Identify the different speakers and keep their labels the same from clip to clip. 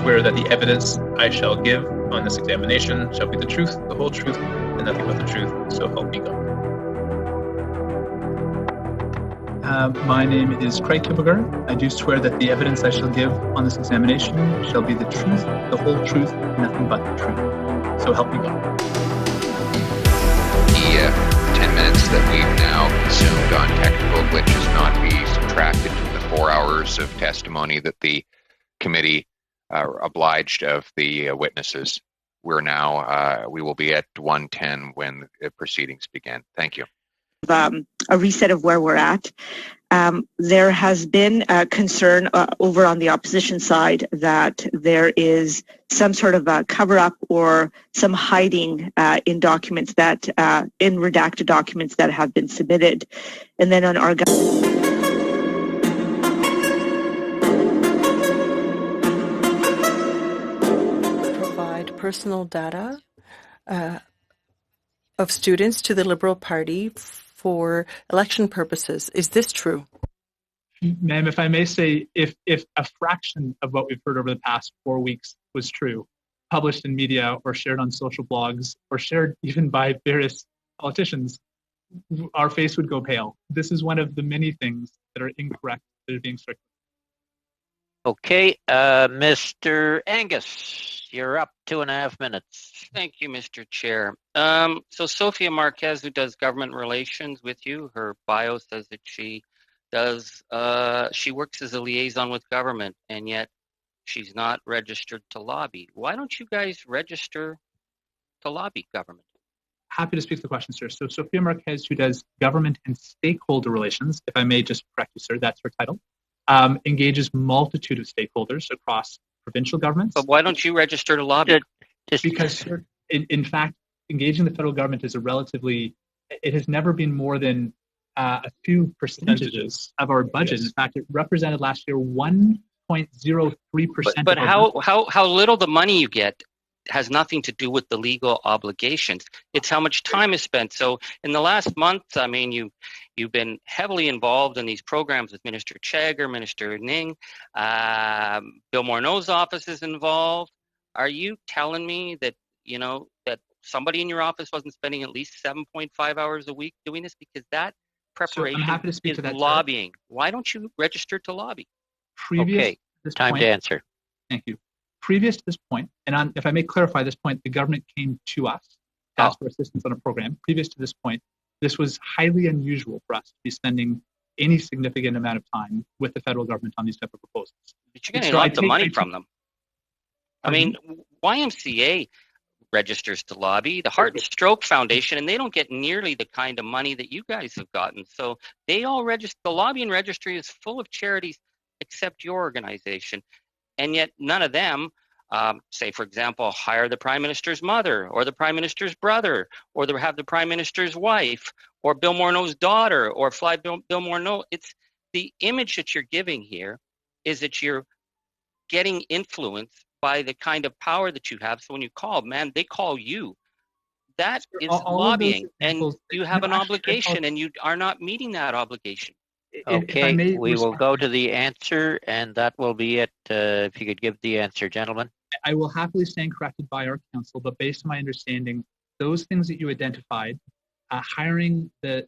Speaker 1: swear that the evidence I shall give on this examination shall be the truth, the whole truth, and nothing but the truth, so help me God.
Speaker 2: My name is Craig Kielburger. I do swear that the evidence I shall give on this examination shall be the truth, the whole truth, and nothing but the truth, so help me God.
Speaker 3: The 10 minutes that we've now consumed on technical glitches not be subtracted from the 4 hours of testimony that the committee obliged of the witnesses. We're now, we will be at 1:10 when the proceedings begin. Thank you.
Speaker 4: A reset of where we're at. There has been a concern over on the opposition side that there is some sort of a cover-up or some hiding in documents that, in redacted documents that have been submitted. And then on our
Speaker 5: provide personal data of students to the Liberal Party for election purposes. Is this true?
Speaker 2: Ma'am, if I may say, if a fraction of what we've heard over the past 4 weeks was true, published in media or shared on social blogs or shared even by various politicians, our face would go pale. This is one of the many things that are incorrect that are being circulated.
Speaker 6: Okay, Mr. Angus, you're up 2.5 minutes.
Speaker 7: Thank you, Mr. Chair. So Sophia Marquez, who does government relations with you, her bio says that she does, she works as a liaison with government, and yet she's not registered to lobby. Why don't you guys register to lobby government?
Speaker 2: Happy to speak to the question, sir. So Sophia Marquez, who does government and stakeholder relations, if I may just correct you, sir, that's her title, engages multitude of stakeholders across provincial governments.
Speaker 7: But why don't you register to lobby?
Speaker 2: Because, sir, in fact, engaging the federal government is a relatively, it has never been more than a few percentages of our budget. Yes. In fact, it represented last year 1.03%.
Speaker 7: But how little the money you get has nothing to do with the legal obligations. It's how much time is spent. So in the last month, I mean, you've been heavily involved in these programs with Minister Chagger, Minister Ning, Bill Morneau's office is involved. Are you telling me that, you know, that somebody in your office wasn't spending at least 7.5 hours a week doing this? Because that preparation is lobbying. Sir. Why don't you register to lobby?
Speaker 6: Okay, time to answer.
Speaker 2: Thank you. Previous to this point, and if I may clarify this point, the government came to us to ask for assistance on a program. Previous to this point, this was highly unusual for us to be spending any significant amount of time with the federal government on these type of proposals.
Speaker 7: But you're getting lots of money from them. I mean, YMCA registers to lobby, the Heart and Stroke Foundation, and they don't get nearly the kind of money that you guys have gotten. So they all register. The lobbying registry is full of charities except your organization. And yet none of them, say, for example, hire the Prime Minister's mother or the Prime Minister's brother or they have the Prime Minister's wife or Bill Morneau's daughter or fly Bill Morneau. It's the image that you're giving here is that you're getting influence by the kind of power that you have. So when you call, man, they call you. That is lobbying, and you have an obligation, and you are not meeting that obligation.
Speaker 6: Okay, we will go to the answer, and that will be it. If you could give the answer, gentlemen.
Speaker 2: I will happily stand corrected by our counsel, but based on my understanding, those things that you identified, hiring the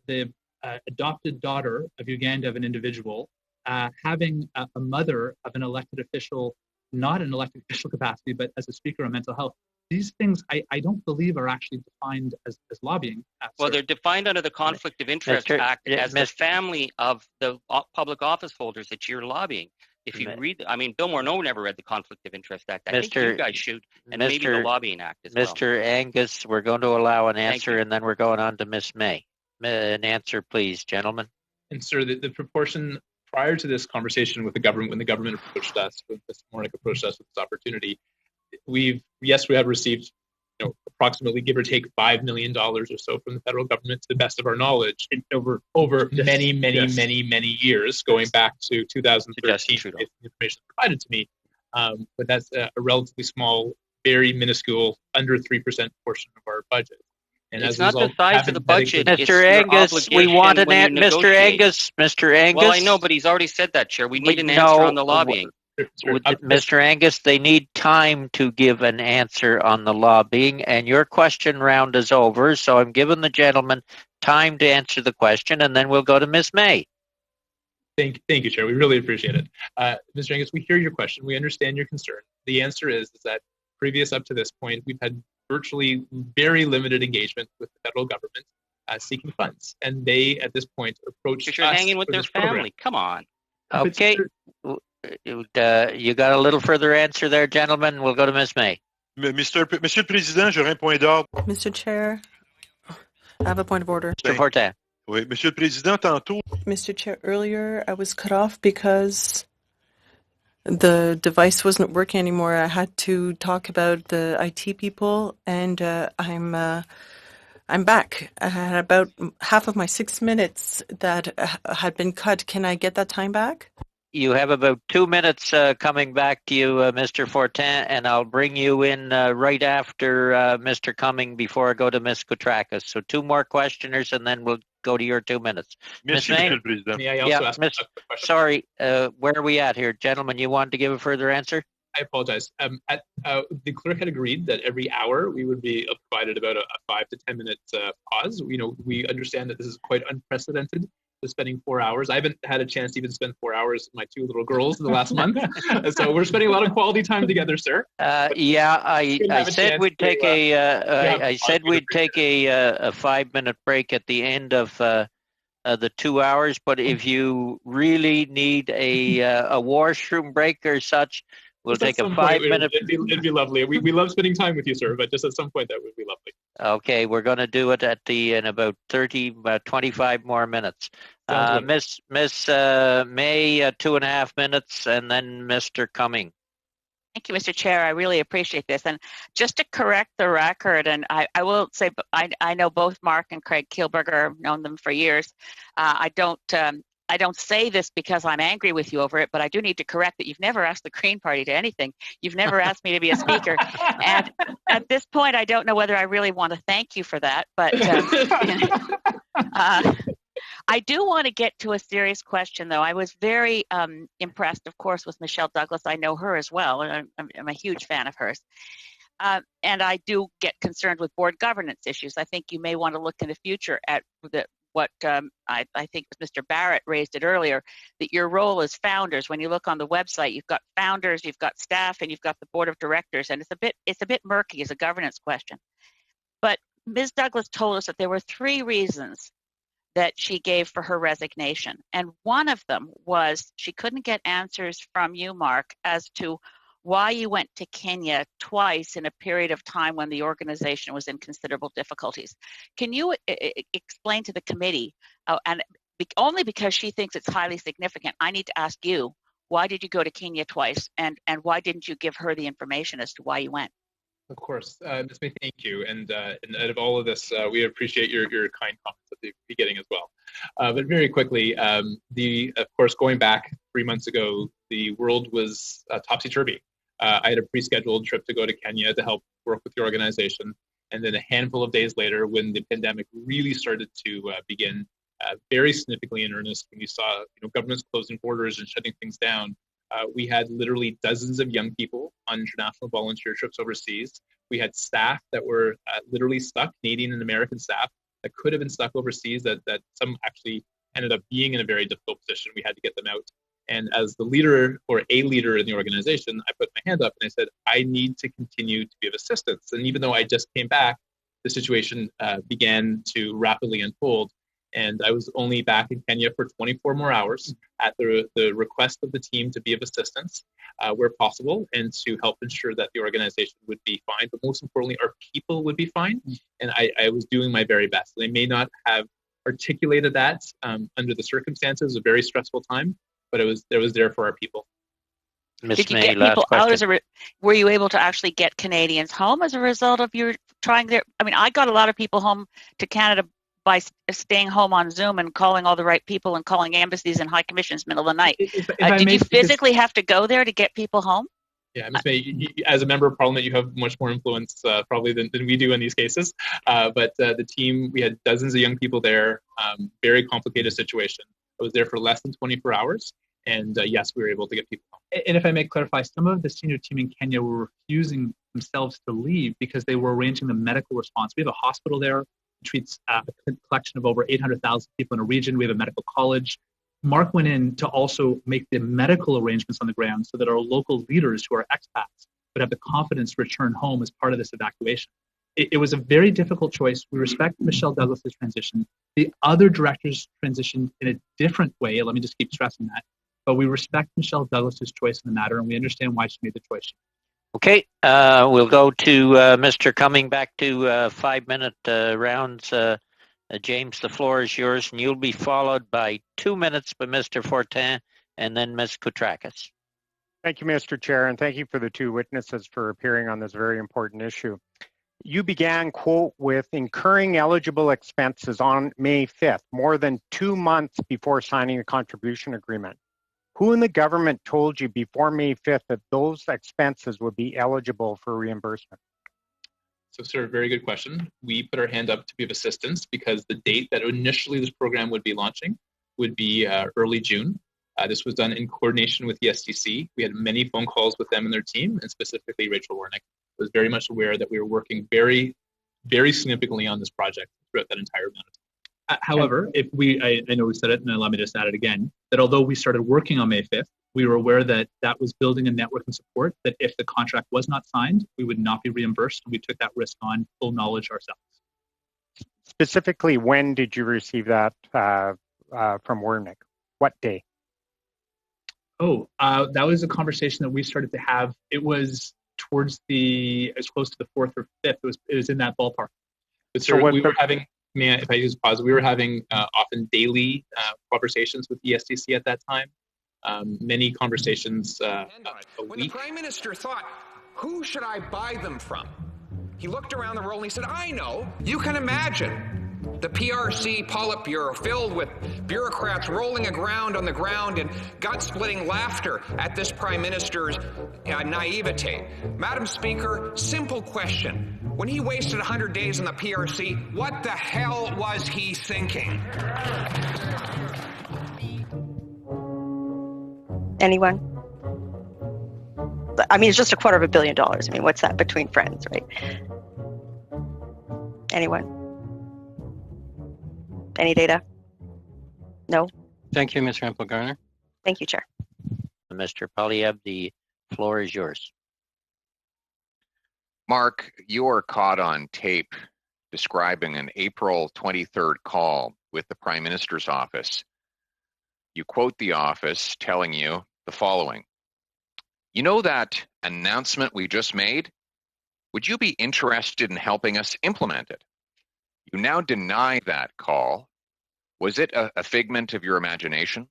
Speaker 2: adopted daughter of Uganda of an individual, having a mother of an elected official, not an elected official capacity, but as a speaker on mental health, these things I don't believe are actually defined as lobbying.
Speaker 7: Well, they're defined under the Conflict of Interest Act as the family of the public office holders that you're lobbying. If you read, I mean, Bill Morneau never read the Conflict of Interest Act. I think you guys should, and maybe the Lobbying Act as well.
Speaker 6: Mr. Angus, we're going to allow an answer, and then we're going on to Ms. May. An answer, please, gentlemen.
Speaker 1: And sir, the proportion prior to this conversation with the government, when the government approached us, when Ms. Mornick approached us with this opportunity, we have received, approximately, give or take, $5 million or so from the federal government, to the best of our knowledge, over many years, going back to 2013. Information provided to me, but that's a relatively small, very minuscule, under 3% portion of our budget.
Speaker 7: And it's not the size of the budget.
Speaker 6: Mr. Angus, we want an answer. Mr. Angus.
Speaker 7: Well, I know, but he's already said that, Chair. We need an answer on the lobbying.
Speaker 6: Mr. Angus, they need time to give an answer on the lobbying, and your question round is over, so I'm giving the gentleman time to answer the question, and then we'll go to Ms. May.
Speaker 1: Thank you, Chair. We really appreciate it. Mr. Angus, we hear your question. We understand your concern. The answer is that previous up to this point, we've had virtually very limited engagement with the federal government seeking funds. And they, at this point, approached us.
Speaker 7: You're hanging with their family.
Speaker 1: Program.
Speaker 7: Come on.
Speaker 6: Okay. You got a little further answer there, gentlemen. We'll go to Ms. May.
Speaker 8: Monsieur le Président, j'aurais un point d'ordre.
Speaker 5: Mr. Chair, I have a point of order.
Speaker 6: Mr. Fortin.
Speaker 8: Oui, Monsieur le Président, tantôt.
Speaker 5: Mr. Chair, earlier I was cut off because the device wasn't working anymore. I had to talk about the IT people, and I'm back. I had about half of my 6 minutes that had been cut. Can I get that time back?
Speaker 6: You have about 2 minutes coming back to you, Mr. Fortin, and I'll bring you in right after Mr. Cumming before I go to Ms. Koutrakis. So 2 more questioners, and then we'll go to your 2 minutes.
Speaker 8: Merci,
Speaker 6: Ms. May?
Speaker 8: Monsieur le Président.
Speaker 1: May I also ask a question?
Speaker 6: Sorry, where are we at here? Gentlemen, you wanted to give a further answer?
Speaker 1: I apologize. The clerk had agreed that every hour we would be provided about a 5 to 10 minute pause. We understand that this is quite unprecedented. Spending 4 hours. I haven't had a chance to even spend 4 hours with my 2 little girls in the last month. So we're spending a lot of quality time together, sir.
Speaker 6: I said we'd take a 5 minute break at the end of the 2 hours, but if you really need a washroom break or such, we'll take a 5 minute.
Speaker 1: It'd be lovely. We love spending time with you, sir, but just at some point that would be lovely.
Speaker 6: Okay, we're going to do it in about 25 more minutes. Miss May, 2.5 minutes, and then Mr. Cumming.
Speaker 9: Thank you, Mr. Chair. I really appreciate this. And just to correct the record, and I will say I know both Mark and Craig Kielburger. I've known them for years. I don't say this because I'm angry with you over it, but I do need to correct that you've never asked the Green Party to anything. You've never asked me to be a speaker. And at this point, I don't know whether I really want to thank you for that, but I do want to get to a serious question, though. I was very impressed, of course, with Michelle Douglas. I know her as well, and I'm a huge fan of hers. And I do get concerned with board governance issues. I think you may want to look in the future at what I think Mr. Barrett raised it earlier, that your role as founders, when you look on the website, you've got founders, you've got staff, and you've got the board of directors, and it's a bit murky as a governance question. But Ms. Douglas told us that there were 3 reasons that she gave for her resignation. And one of them was she couldn't get answers from you, Mark, as to why you went to Kenya twice in a period of time when the organization was in considerable difficulties. Can you explain to the committee, and only because she thinks it's highly significant, I need to ask you, why did you go to Kenya twice, and why didn't you give her the information as to why you went?
Speaker 1: Of course, Ms. May, thank you. And out of all of this, we appreciate your kind comments at the beginning as well. But very quickly, of course, going back 3 months ago, the world was topsy-turvy. I had a pre-scheduled trip to go to Kenya to help work with the organization. And then a handful of days later, when the pandemic really started to begin very significantly in earnest, when you saw governments closing borders and shutting things down, we had literally dozens of young people on international volunteer trips overseas. We had staff that were literally stuck, Canadian and American staff, that could have been stuck overseas, that some actually ended up being in a very difficult position. We had to get them out. And as the leader, or a leader in the organization, I put my hand up and I said, I need to continue to be of assistance. And even though I just came back, the situation began to rapidly unfold. And I was only back in Kenya for 24 more hours at the request of the team to be of assistance where possible and to help ensure that the organization would be fine. But most importantly, our people would be fine. And I was doing my very best. They may not have articulated that under the circumstances, a very stressful time, but it was there for our people.
Speaker 9: Did you get people out were you able to actually get Canadians home as a result of your trying there? I mean, I got a lot of people home to Canada by staying home on Zoom and calling all the right people and calling embassies and high commissions middle of the night. Did you physically have to go there to get people home?
Speaker 1: Yeah, Ms. May, as a member of Parliament, you have much more influence probably than we do in these cases. But the team, we had dozens of young people there, very complicated situation. I was there for less than 24 hours. And yes, we were able to get people home.
Speaker 2: And if I may clarify, some of the senior team in Kenya were refusing themselves to leave because they were arranging the medical response. We have a hospital there that treats a collection of over 800,000 people in a region. We have a medical college. Mark went in to also make the medical arrangements on the ground so that our local leaders who are expats would have the confidence to return home as part of this evacuation. It was a very difficult choice. We respect Michelle Douglas's transition. The other directors transitioned in a different way. Let me just keep stressing that. But we respect Michelle Douglas's choice in the matter, and we understand why she made the choice.
Speaker 6: Okay, we'll go to Mr. Cumming, back to 5-minute rounds. James, the floor is yours, and you'll be followed by 2 minutes by Mr. Fortin and then Ms. Koutrakis.
Speaker 10: Thank you, Mr. Chair, and thank you for the two witnesses for appearing on this very important issue. You began, quote, with incurring eligible expenses on May 5th, more than 2 months before signing the contribution agreement. Who in the government told you before May 5th that those expenses would be eligible for reimbursement?
Speaker 1: So, sir, very good question. We put our hand up to be of assistance because the date that initially this program would be launching would be early June. This was done in coordination with the STC. We had many phone calls with them and their team, and specifically Rachel Warnick was very much aware that we were working very, very significantly on this project throughout that entire amount of time.
Speaker 2: However, if I know we said it, and allow me to just add it again, that although we started working on May 5th, we were aware that that was building a network and support, that if the contract was not signed, we would not be reimbursed. And we took that risk on full knowledge ourselves.
Speaker 10: Specifically, when did you receive that from Warnick? What day?
Speaker 2: That was a conversation that we started to have. It was towards as close to the 4th or 5th. It was in that ballpark.
Speaker 1: But sir, we were having, if I use pause, we were having often daily conversations with the STC at that time. Many conversations a
Speaker 11: week. When the Prime Minister thought, who should I buy them from? He looked around the world and he said, I know. You can imagine the PRC Politburo filled with bureaucrats rolling around on the ground in gut-splitting laughter at this Prime Minister's naivete. Madam Speaker, simple question. When he wasted 100 days in the PRC, what the hell was he thinking?
Speaker 12: Anyone? I mean, it's just $250 million. I mean, what's that between friends, right? Anyone? Any data? No?
Speaker 6: Thank you, Ms. Rempel-Garner.
Speaker 12: Thank you, Chair.
Speaker 6: Mr. Poilevre, the floor is yours.
Speaker 3: Mark, you're caught on tape describing an April 23rd call with the Prime Minister's office. You quote the office telling you the following. You know that announcement we just made? Would you be interested in helping us implement it? You now deny that call. Was it a figment of your imagination?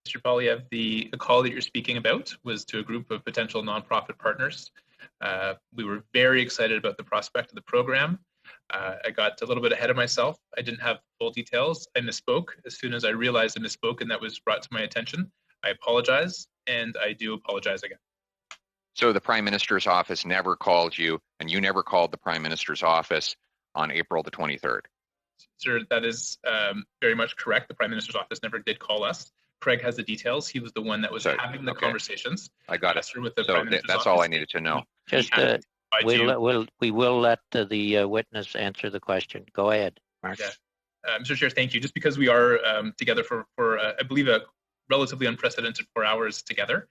Speaker 1: Mr. Poilievre, the call that you're speaking about was to a group of potential nonprofit partners. We were very excited about the prospect of the program. I got a little bit ahead of myself. I didn't have full details. I misspoke. As soon as I realized I misspoke and that was brought to my attention, I apologize, and I do apologize again.
Speaker 3: So the Prime Minister's office never called you, and you never called the Prime Minister's office on April the 23rd?
Speaker 1: Sir, that is very much correct. The Prime Minister's office never did call us. Craig has the details. He was the one that was having the conversations.
Speaker 3: I got it.
Speaker 1: With the
Speaker 3: so
Speaker 1: Prime Minister's
Speaker 3: that's
Speaker 1: office.
Speaker 3: all I needed to know.
Speaker 6: Just we will let the witness answer the question. Go ahead, Mark.
Speaker 1: Yeah. Mr. Chair, thank you. Just because we are together for I believe, a relatively unprecedented 4 hours together,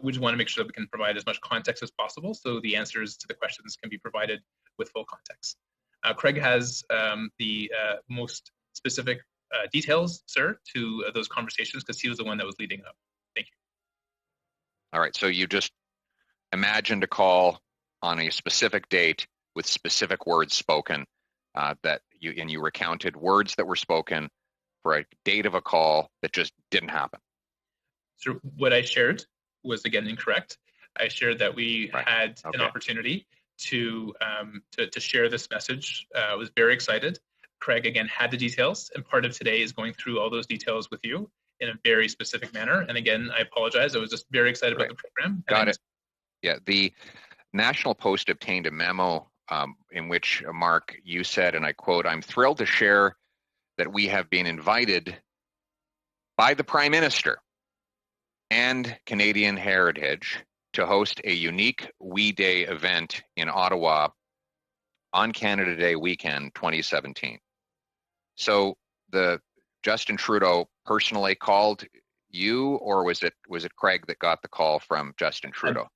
Speaker 1: we just want to make sure that we can provide as much context as possible so the answers to the questions can be provided with full context. Craig has the most specific details, sir, to those conversations because he was the one that was leading up. Thank you.
Speaker 3: All right, so you just imagined a call on a specific date with specific words spoken that you recounted words that were spoken for a date of a call that just didn't happen.
Speaker 1: So what I shared was again incorrect. I shared that we had an opportunity to share this message. I was very excited. Craig again had the details, and part of today is going through all those details with you in a very specific manner. And again, I apologize. I was just very excited about the program.
Speaker 3: Got it. Yeah, the National Post obtained a memo in which, Mark, you said, and I quote, "I'm thrilled to share that we have been invited by the Prime Minister and Canadian heritage to host a unique We Day event in Ottawa on Canada Day weekend 2017. So the Justin Trudeau personally called you, or was it Craig that got the call from Justin Trudeau?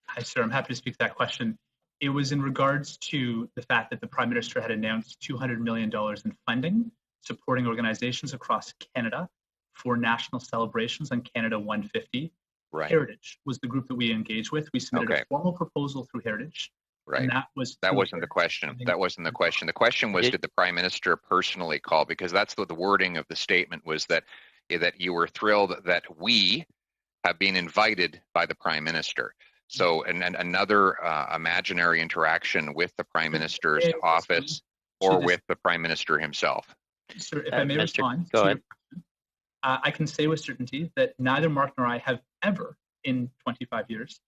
Speaker 2: Hi, sir. I'm happy to speak to that question. It was in regards to the fact that the Prime Minister had announced $200 million in funding supporting organizations across Canada for national celebrations on Canada 150.
Speaker 3: Right.
Speaker 2: Heritage was the group that we engaged with. We submitted a formal proposal through Heritage.
Speaker 3: Right.
Speaker 2: And
Speaker 3: that wasn't the question. That wasn't the question. The question was, did the Prime Minister personally call? Because that's what the wording of the statement was, that you were thrilled that we have been invited by the Prime Minister. So, and another imaginary interaction with the Prime Minister's office or with the Prime Minister himself.
Speaker 2: Sir, if I may respond.
Speaker 6: Go ahead.
Speaker 2: I can say with certainty that neither Mark nor I have ever, in 25 years,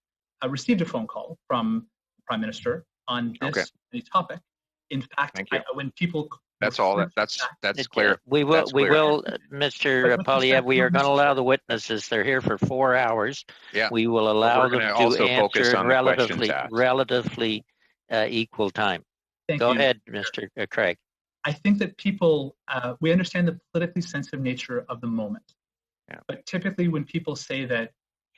Speaker 2: received a phone call from the Prime Minister on this topic. In fact, when people...
Speaker 3: That's all. That's clear.
Speaker 6: We will, Mr. Poilevre, we are going to allow the witnesses. They're here for 4 hours.
Speaker 3: Yeah.
Speaker 6: We will allow them to answer in relatively equal time. Go ahead, Mr. Craig.
Speaker 2: I think that people, we understand the politically sensitive nature of the moment.
Speaker 3: Yeah.
Speaker 2: But typically when people say that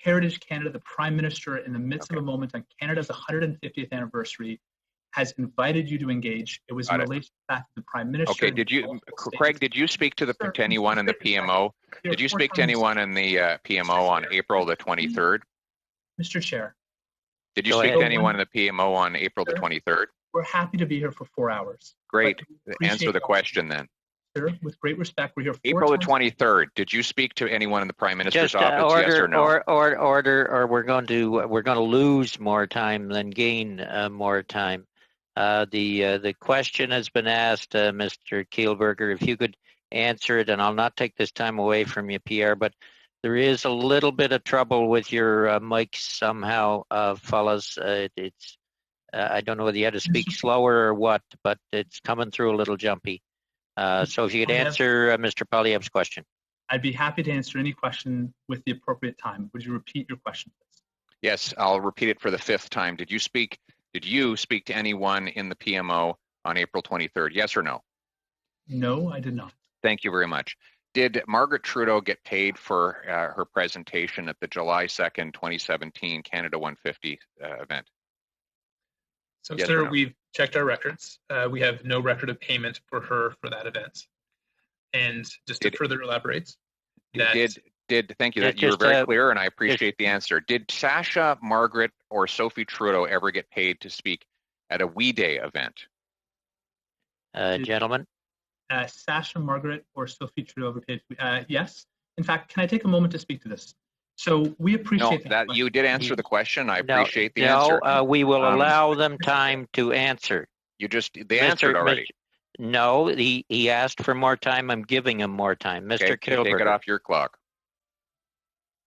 Speaker 2: Heritage Canada, the Prime Minister, in the midst of a moment on Canada's 150th anniversary, has invited you to engage, it was in relation to the fact that the Prime Minister...
Speaker 3: Okay, Craig, did you speak to anyone in the PMO? Did you speak to anyone in the PMO on April the 23rd?
Speaker 2: Mr. Chair.
Speaker 3: Did you speak to anyone in the PMO on April the 23rd?
Speaker 2: We're happy to be here for 4 hours.
Speaker 3: Great. Answer the question then.
Speaker 2: Sir, with great respect, we're here
Speaker 3: April the 23rd. Did you speak to anyone in the Prime Minister's office? Yes or no?
Speaker 6: Or we're going to lose more time than gain more time. The question has been asked, Mr. Kielburger. If you could answer it, and I'll not take this time away from you, Pierre, but there is a little bit of trouble with your mic somehow, fellas. It's I don't know whether you had to speak slower or what, but it's coming through a little jumpy. So if you could answer Mr. Poilievre's question.
Speaker 2: I'd be happy to answer any question with the appropriate time. Would you repeat your question, please?
Speaker 3: Yes, I'll repeat it for the 5th time. Did you speak to anyone in the PMO on April 23rd? Yes or no?
Speaker 2: No, I did not.
Speaker 3: Thank you very much. Did Margaret Trudeau get paid for her presentation at the July 2nd, 2017 Canada 150 event?
Speaker 1: So,
Speaker 3: yes
Speaker 1: sir,
Speaker 3: no?
Speaker 1: We've checked our records. We have no record of payment for her for that event. And just to further elaborate,
Speaker 3: thank you. That you were very clear, and I appreciate the answer. Did Sasha, Margaret, or Sophie Trudeau ever get paid to speak at a We Day event?
Speaker 6: Gentlemen?
Speaker 2: Sasha, Margaret, or Sophie Trudeau ever paid? Yes. In fact, can I take a moment to speak to this? So we appreciate
Speaker 3: that you did answer the question. I appreciate the answer.
Speaker 6: No, we will allow them time to answer.
Speaker 3: They answered already.
Speaker 6: No, he asked for more time. I'm giving him more time. Mr. Kielburger.
Speaker 3: Take it off your clock.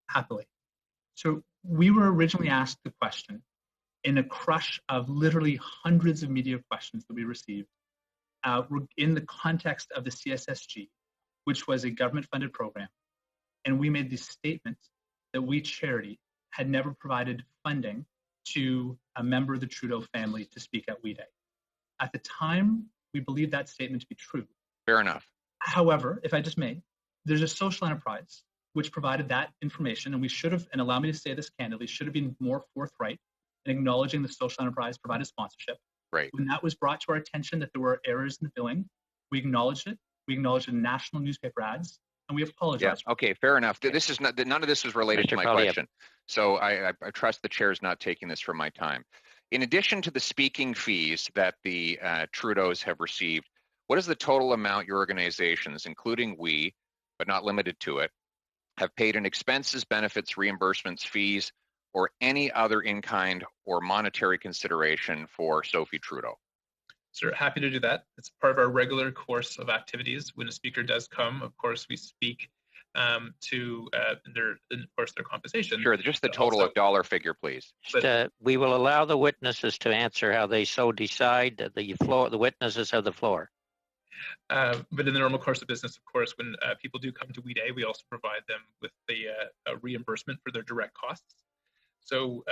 Speaker 2: Happily. So we were originally asked the question in a crush of literally hundreds of media questions that we received in the context of the CSSG, which was a government-funded program. And we made the statement that we charity had never provided funding to a member of the Trudeau family to speak at We Day. At the time, we believed that statement to be true.
Speaker 3: Fair enough.
Speaker 2: However, if I just may, there's a social enterprise which provided that information, and we should have, and allow me to say this candidly, should have been more forthright in acknowledging the social enterprise provided sponsorship.
Speaker 3: Right.
Speaker 2: When that was brought to our attention that there were errors in the billing, we acknowledged it. We acknowledged it in national newspaper ads, and we apologize.
Speaker 3: Yeah. Okay. Fair enough. This is not. None of this is related to my question. So I trust the chair is not taking this from my time. In addition to the speaking fees that the Trudeaus have received, what is the total amount your organizations, including we, but not limited to it, have paid in expenses, benefits, reimbursements, fees, or any other in-kind or monetary consideration for Sophie Trudeau?
Speaker 1: Sir, happy to do that. It's part of our regular course of activities. When a speaker does come, of course, we speak to their compensation.
Speaker 3: Sure, just the total of dollar figure, please.
Speaker 6: We will allow the witnesses to answer how they so decide. The witnesses have the floor.
Speaker 1: But in the normal course of business, of course, when people do come to We Day, we also provide them with the reimbursement for their direct costs. So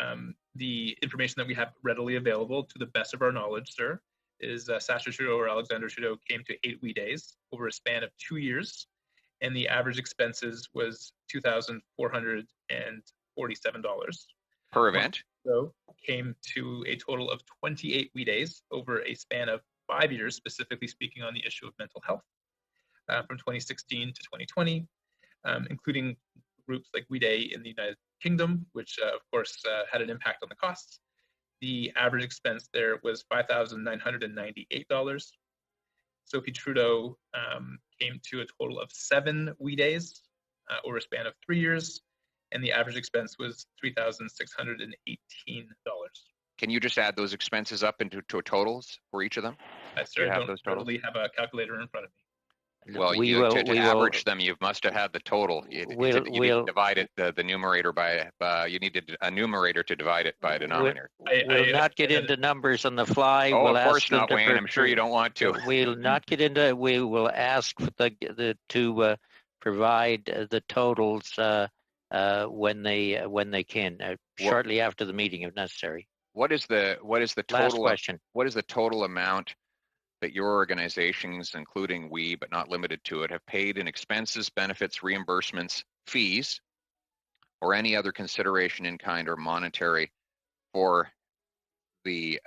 Speaker 1: the information that we have readily available, to the best of our knowledge, sir, is Sacha Trudeau or Alexander Trudeau came to 8 We Days over a span of 2 years, and the average expenses was $2,447
Speaker 3: per event.
Speaker 1: So came to a total of 28 We Days over a span of 5 years, specifically speaking on the issue of mental health, from 2016 to 2020, including groups like We Day in the United Kingdom, which of course had an impact on the costs. The average expense there was $5,998. Sophie Trudeau came to a total of 7 We Days over a span of 3 years, and the average expense was $3,618.
Speaker 3: Can you just add those expenses up into totals for each of them?
Speaker 1: I certainly don't totally have a calculator in front of me.
Speaker 3: Well, to average them, you must have had the total. You need to divide it, the numerator by, you needed a numerator to divide it by a denominator.
Speaker 6: We'll not get into numbers on the fly.
Speaker 3: Oh,
Speaker 6: we'll
Speaker 3: of course not, Wayne. I'm sure you don't want to.
Speaker 6: We'll not get into, we will ask to provide the totals when they can, shortly after the meeting if necessary.
Speaker 3: What is the total?
Speaker 6: Last question.
Speaker 3: What is the total amount that your organizations, including we, but not limited to it, have paid in expenses, benefits, reimbursements, fees, or any other consideration in kind or monetary for the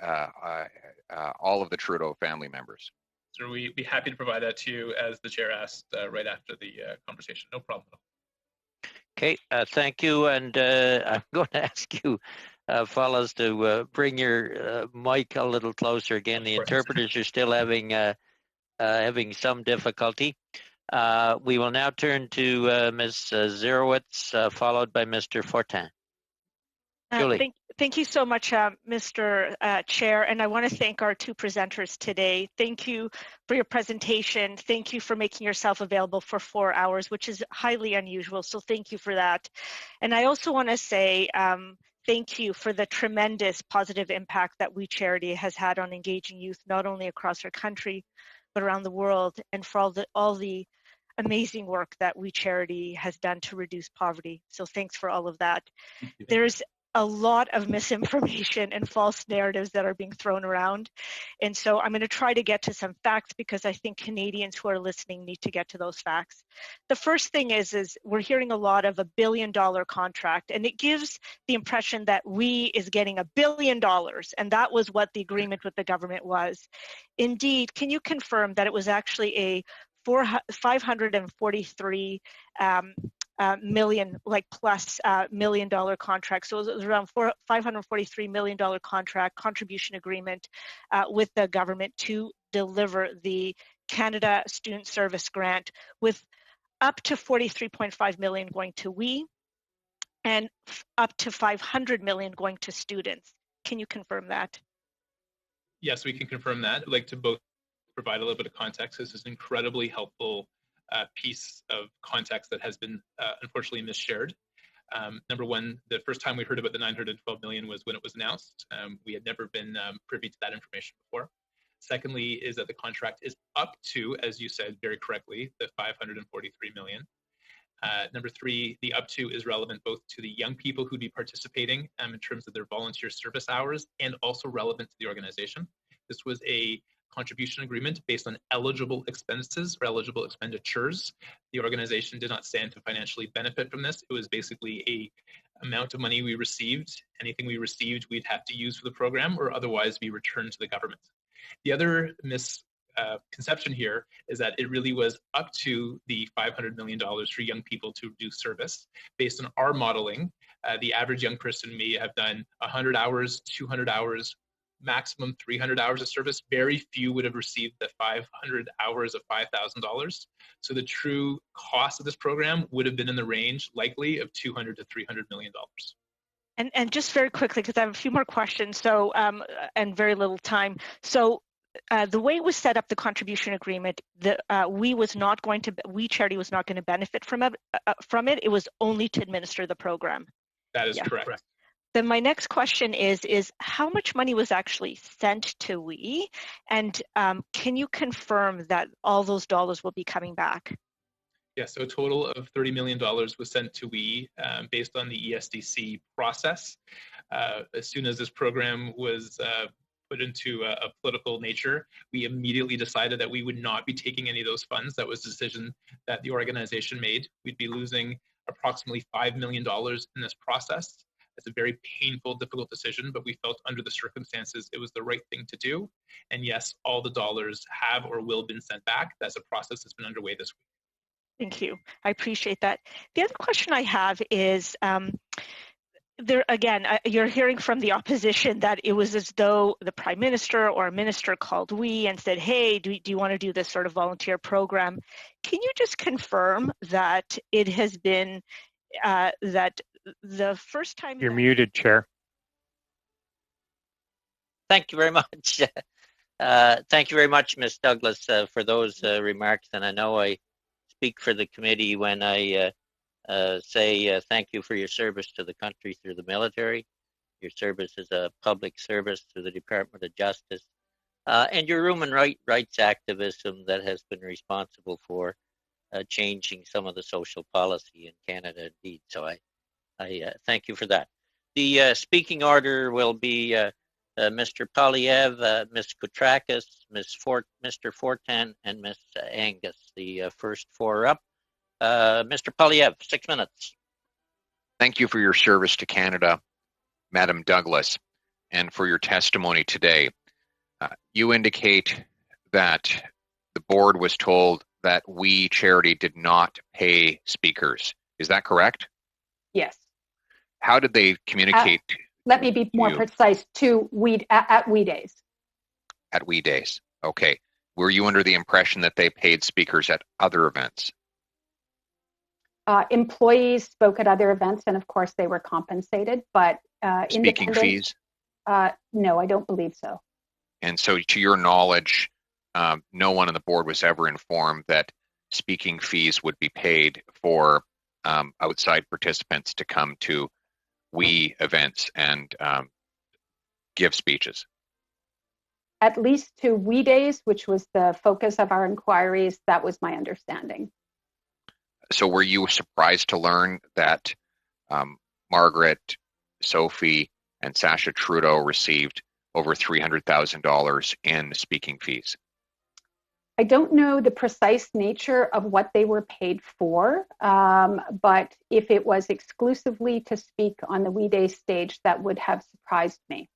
Speaker 3: all of the Trudeau family members?
Speaker 1: So we'd be happy to provide that to you, as the chair asked right after the conversation. No problem at all.
Speaker 6: Okay, thank you, and I'm going to ask you, fellas, to bring your mic a little closer again. The interpreters are still having some difficulty. We will now turn to Ms. Zerowitz, followed by Mr. Fortin. Julie.
Speaker 13: Thank you so much, Mr. Chair, and I want to thank our two presenters today. Thank you for your presentation. Thank you for making yourself available for 4 hours, which is highly unusual, so thank you for that. And I also want to say thank you for the tremendous positive impact that We Charity has had on engaging youth, not only across our country, but around the world, and for all the amazing work that We Charity has done to reduce poverty. So thanks for all of that. There's a lot of misinformation and false narratives that are being thrown around. And so I'm going to try to get to some facts, because I think Canadians who are listening need to get to those facts. The first thing is we're hearing a lot of $1 billion contract, and it gives the impression that We is getting $1 billion, and that was what the agreement with the government was. Indeed, can you confirm that it was actually a $543 million, plus $1 million contract? So it was around $543 million contract contribution agreement with the government to deliver the Canada Student Service Grant, with up to $43.5 million going to We, and up to $500 million going to students. Can you confirm that?
Speaker 1: Yes, we can confirm that. I'd like to both provide a little bit of context. This is an incredibly helpful piece of context that has been unfortunately misshared. Number one, the first time we heard about the $912 million was when it was announced. We had never been privy to that information before. Secondly, is that the contract is up to, as you said very correctly, the $543 million. Number three, the up to is relevant both to the young people who'd be participating in terms of their volunteer service hours, and also relevant to the organization. This was a contribution agreement based on eligible expenses or eligible expenditures. The organization did not stand to financially benefit from this. It was basically a amount of money we received. Anything we received, we'd have to use for the program, or otherwise be returned to the government. The other misconception here is that it really was up to the $500 million for young people to do service. Based on our modeling, the average young person may have done 100 hours, 200 hours, maximum 300 hours of service. Very few would have received the 500 hours of $5,000. So the true cost of this program would have been in the range, likely, of $200 to $300 million.
Speaker 13: And just very quickly, because I have a few more questions, so and very little time. So the way it was set up, the contribution agreement, We Charity was not going to benefit from it. It was only to administer the program.
Speaker 1: That is correct.
Speaker 13: Then my next question is how much money was actually sent to we, and can you confirm that all those dollars will be coming back?
Speaker 1: Yeah, so a total of $30 million was sent to we based on the ESDC process. As soon as this program was put into a political nature, we immediately decided that we would not be taking any of those funds. That was a decision that the organization made. We'd be losing approximately $5 million in this process. It's a very painful, difficult decision, but we felt under the circumstances it was the right thing to do. And yes, all the dollars have or will been sent back. That's a process that's been underway this week.
Speaker 13: Thank you. I appreciate that. The other question I have is, there again, you're hearing from the opposition that it was as though the Prime Minister or a minister called we and said, hey, do you want to do this sort of volunteer program? Can you just confirm that it has been, that the first time—
Speaker 10: You're muted, Chair.
Speaker 6: Thank you very much. Thank you very much, Ms. Douglas, for those remarks. And I know I speak for the committee when I say thank you for your service to the country through the military, your service as a public service through the Department of Justice, and your human rights activism that has been responsible for changing some of the social policy in Canada indeed. So I thank you for that. The speaking order will be Mr. Poilevre, Ms. Koutrakis, Mr. Fortin, and Ms. Angus, the first four up. Mr. Poilevre, 6 minutes.
Speaker 3: Thank you for your service to Canada, Madam Douglas, and for your testimony today. You indicate that the board was told that We Charity did not pay speakers. Is that correct?
Speaker 14: Yes.
Speaker 3: How did they communicate?
Speaker 14: Let me be more precise. At We Days.
Speaker 3: At We Days. Okay. Were you under the impression that they paid speakers at other events?
Speaker 14: Employees spoke at other events, and of course they were compensated, but
Speaker 3: speaking fees?
Speaker 14: No, I don't believe so.
Speaker 3: And so to your knowledge, no one on the board was ever informed that speaking fees would be paid for outside participants to come to We events and give speeches?
Speaker 14: At least to We Days, which was the focus of our inquiries, that was my understanding.
Speaker 3: So were you surprised to learn that Margaret, Sophie, and Sasha Trudeau received over $300,000 in speaking fees?
Speaker 14: I don't know the precise nature of what they were paid for, but if it was exclusively to speak on the We Day stage, that would have surprised me.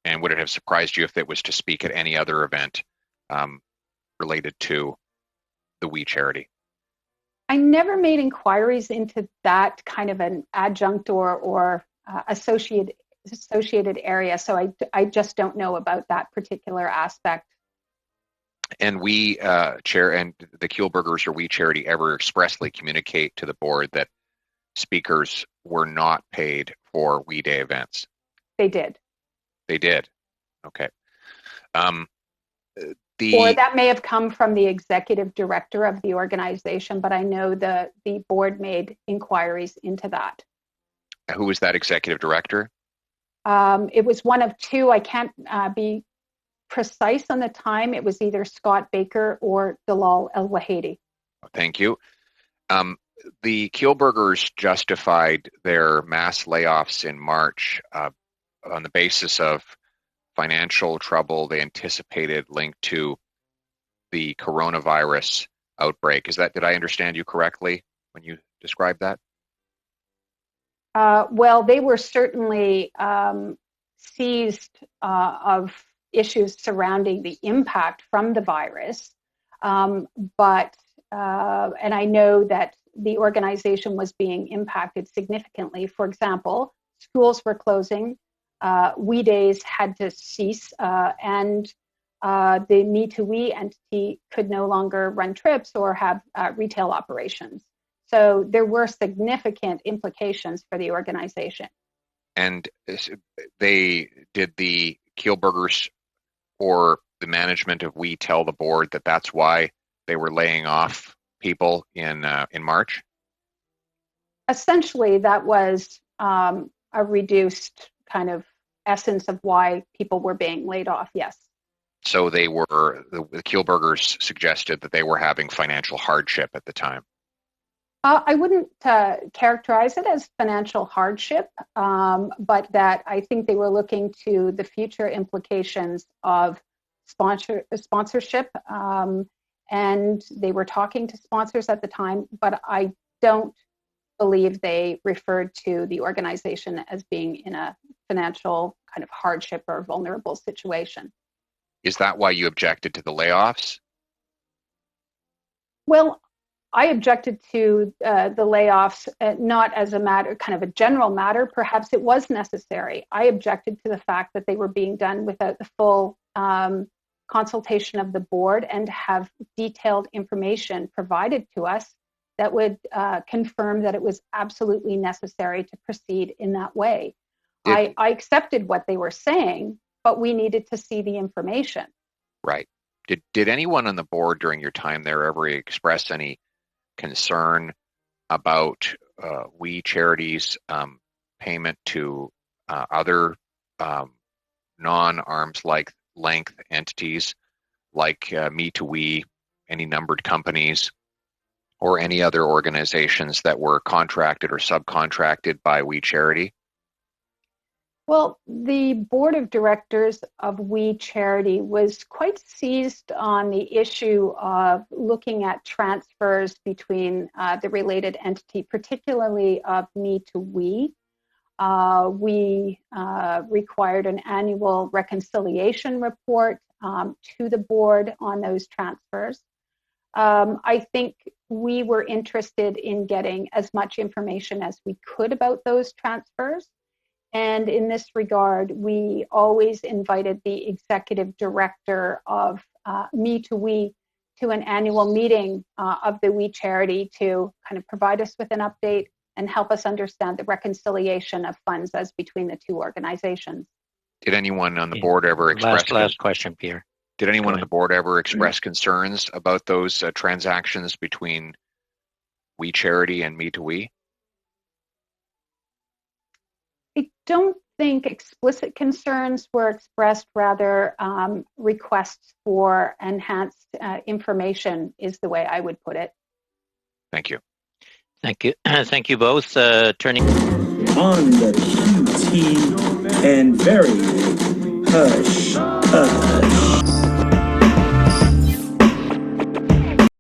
Speaker 3: And would it have surprised you if it was to speak at any other event related to the We Charity?
Speaker 14: I never made inquiries into that kind of an adjunct or associated area, so I just don't know about that particular aspect.
Speaker 3: And we, Chair, and the Kielburgers or We Charity ever expressly communicate to the board that speakers were not paid for We Day events?
Speaker 14: They did.
Speaker 3: They did. Okay.
Speaker 14: Or that may have come from the executive director of the organization, but I know the board made inquiries into that.
Speaker 3: Who was that executive director?
Speaker 14: It was one of two. I can't be precise on the time. It was either Scott Baker or Dalal El-Wahidi.
Speaker 3: Thank you. The Kielburgers justified their mass layoffs in March on the basis of financial trouble they anticipated linked to the coronavirus outbreak. Did I understand you correctly when you described that?
Speaker 14: Well, they were certainly seized of issues surrounding the impact from the virus, but and I know that the organization was being impacted significantly. For example, schools were closing. We Days had to cease, and the Me to We entity could no longer run trips or have retail operations. So there were significant implications for the organization.
Speaker 3: And the Kielburgers or the management of We tell the board that that's why they were laying off people in March?
Speaker 14: Essentially, that was a reduced kind of essence of why people were being laid off. Yes.
Speaker 3: So the Kielburgers suggested that they were having financial hardship at the time.
Speaker 14: I wouldn't characterize it as financial hardship, but that I think they were looking to the future implications of sponsorship, and they were talking to sponsors at the time, but I don't believe they referred to the organization as being in a financial kind of hardship or vulnerable situation.
Speaker 3: Is that why you objected to the layoffs?
Speaker 14: Well, I objected to the layoffs not as a matter, kind of a general matter. Perhaps it was necessary. I objected to the fact that they were being done without the full consultation of the board and have detailed information provided to us that would confirm that it was absolutely necessary to proceed in that way. I accepted what they were saying, but we needed to see the information.
Speaker 3: Right. Did anyone on the board during your time there ever express any concern about We Charity's payment to other non-arm's length entities like Me to We, any numbered companies, or any other organizations that were contracted or subcontracted by We Charity?
Speaker 14: Well, the board of directors of We Charity was quite seized on the issue of looking at transfers between the related entity, particularly of Me to We. We required an annual reconciliation report to the board on those transfers. I think we were interested in getting as much information as we could about those transfers. And in this regard, we always invited the executive director of Me to We to an annual meeting of the We Charity to kind of provide us with an update and help us understand the reconciliation of funds as between the two organizations.
Speaker 3: Did anyone on the board ever express...
Speaker 6: Last question, Pierre.
Speaker 3: Did anyone on the board ever express concerns about those transactions between We Charity and Me to We?
Speaker 14: I don't think explicit concerns were expressed, rather requests for enhanced information is the way I would put it.
Speaker 3: Thank you.
Speaker 6: Thank you. Thank you both. Turning
Speaker 15: on the QT and very hush hush.